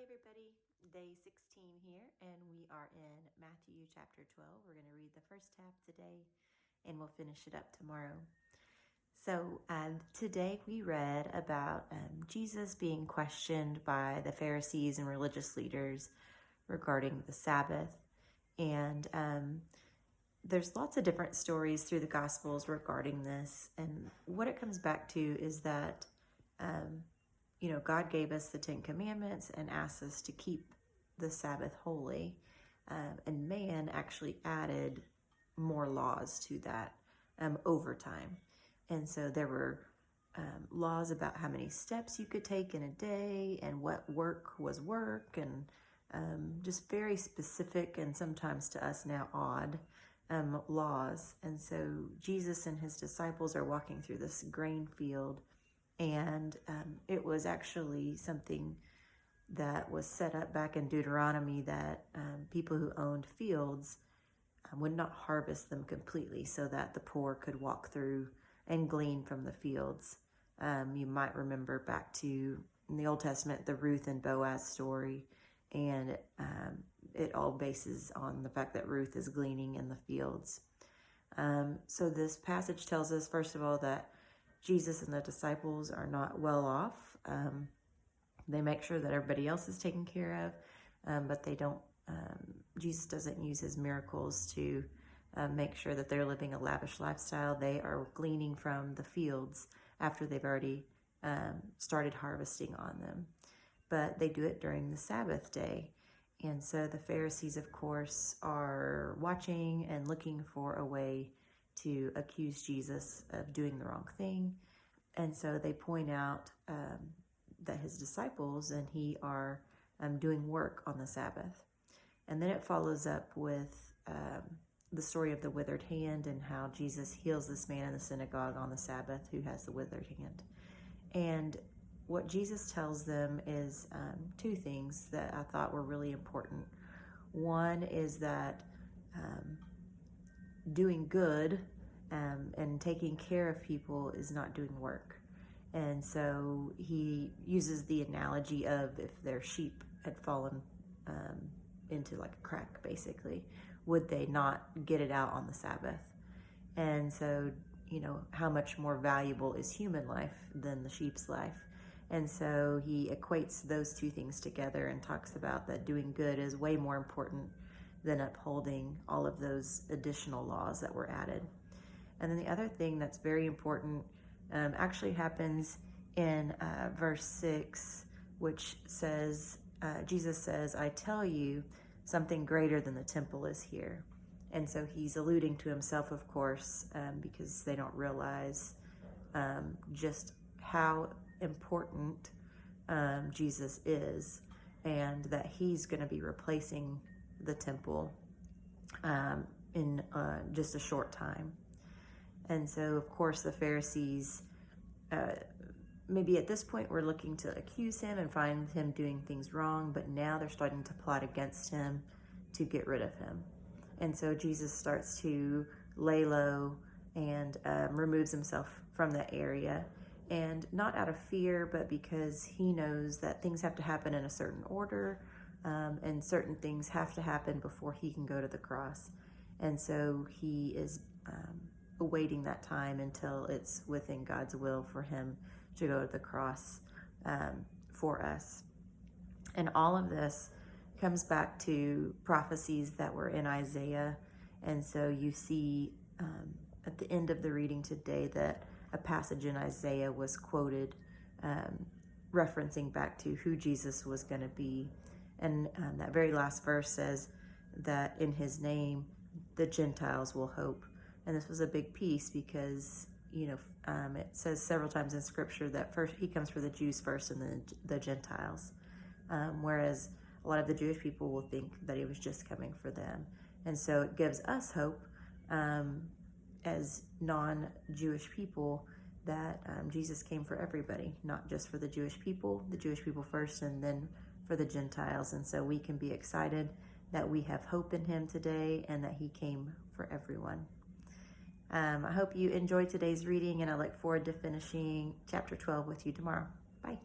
everybody, day 16 here, and we are in Matthew chapter 12. We're going to read the first half today, and we'll finish it up tomorrow. So today we read about Jesus being questioned by the Pharisees and religious leaders regarding the Sabbath. And there's lots of different stories through the Gospels regarding this. And what it comes back to is that God gave us the Ten Commandments and asked us to keep the Sabbath holy. And man actually added more laws to that over time. And so there were laws about how many steps you could take in a day and what work was work, and just very specific and sometimes to us now odd laws. And so Jesus and his disciples are walking through this grain field. And it was actually something that was set up back in Deuteronomy that people who owned fields would not harvest them completely so that the poor could walk through and glean from the fields. You might remember back to in the Old Testament, the Ruth and Boaz story, and it all bases on the fact that Ruth is gleaning in the fields. So this passage tells us, first of all, that Jesus and the disciples are not well off. They make sure that everybody else is taken care of, but they don't. Jesus doesn't use his miracles to make sure that they're living a lavish lifestyle. They are gleaning from the fields after they've already started harvesting on them. But they do it during the Sabbath day. And so the Pharisees, of course, are watching and looking for a way to accuse Jesus of doing the wrong thing. And so they point out that his disciples and he are doing work on the Sabbath. And then it follows up with the story of the withered hand and how Jesus heals this man in the synagogue on the Sabbath who has the withered hand. And what Jesus tells them is two things that I thought were really important. One is that doing good and taking care of people is not doing work. And so he uses the analogy of if their sheep had fallen into like a crack, basically, would they not get it out on the Sabbath? And so, how much more valuable is human life than the sheep's life? And so he equates those two things together and talks about that doing good is way more important than upholding all of those additional laws that were added. And then the other thing that's very important actually happens in verse 6, which says, Jesus says, "I tell you, something greater than the temple is here." And so he's alluding to himself, of course, because they don't realize just how important Jesus is, and that he's going to be replacing the temple in just a short time. And so, of course, the Pharisees, maybe at this point, were looking to accuse him and find him doing things wrong, but now they're starting to plot against him to get rid of him. And so Jesus starts to lay low and removes himself from that area. And not out of fear, but because he knows that things have to happen in a certain order, and certain things have to happen before he can go to the cross. And so he is awaiting that time until it's within God's will for him to go to the cross for us. And all of this comes back to prophecies that were in Isaiah. And so you see at the end of the reading today that a passage in Isaiah was quoted referencing back to who Jesus was going to be. And that very last verse says that in his name, the Gentiles will hope. And this was a big piece because, it says several times in Scripture that first he comes for the Jews first and then the Gentiles. Whereas a lot of the Jewish people will think that he was just coming for them. And so it gives us hope as non-Jewish people that Jesus came for everybody, not just for the Jewish people first and then for the Gentiles. And so we can be excited that we have hope in him today and that he came for everyone. I hope you enjoyed today's reading, and I look forward to finishing chapter 12 with you tomorrow. Bye.